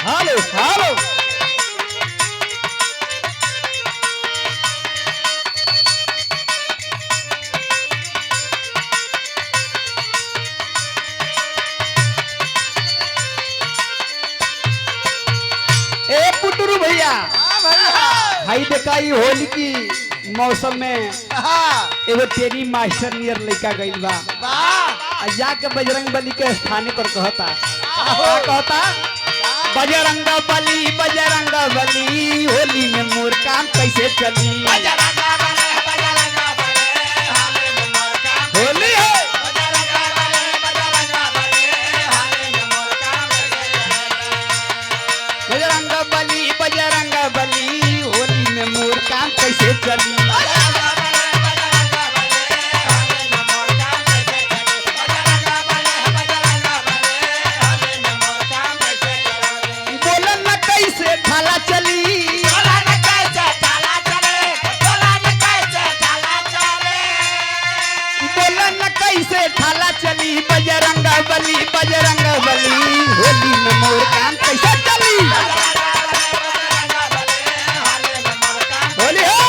hello hello ए पुटरू भैया भाई देखा ई होली की मौसम में एगो तेरी मास्टर नियर लड़का गइल बा जाके बजरंग बली के स्थाने पर कहता बजरंग बली होली में मोर काम कैसे चली होली है बजरंग बली होली में मोर काम कैसे चली थाला चली बोलन कैसे थाला चली बजरंग बली होली में मोर काम कैसे चली होली है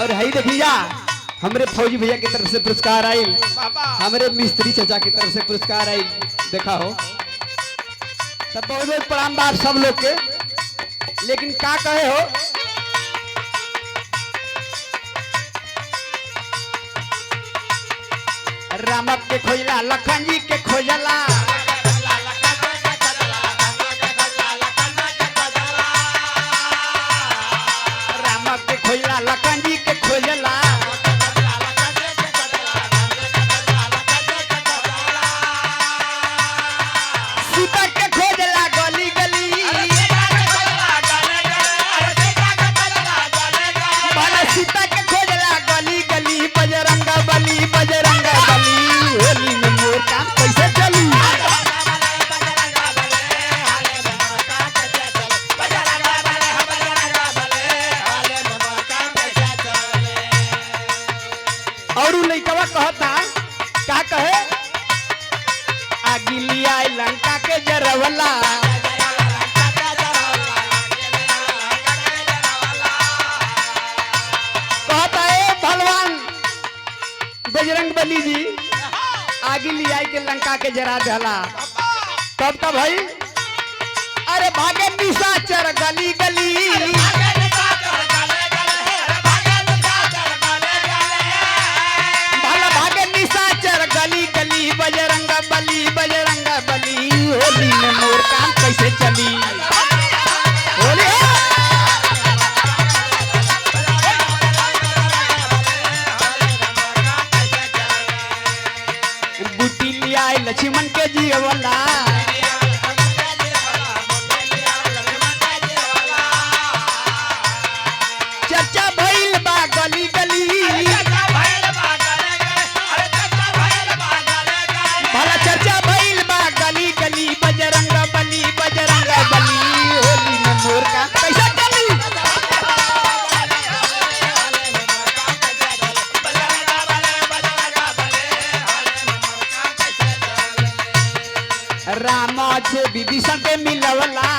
और है देखिया हमरे फौजी भैया की तरफ से पुरस्कार आई हमारे मिस्त्री चाचा की तरफ से पुरस्कार आई देखा हो तब बहुत बहुत प्रणाम बाप सब लोग के लेकिन का कहे हो रामक के खोजला लखन जी के खोजला रामक के खोजला लखन जी के खोजला होली में मोर काम कैसे चली और लइकवा कहता का कहे आगिलिया लंका के जरवला कहता है भगवान बजरंग बली जी आगे लिया के लंका के जरा जाला तब तब भाई अरे भागे निशाचर गली गली भला भागे निशाचर गली गली बजरंग बली होली में मोर काम कैसे चली होली लक्ष्मण के जीवला चर्चा भइल बा गली गली भला चर्चा भइल बा गली गली बजरंग बली होली में मोर का कैसा चली रामा से विभीषण के मिलवला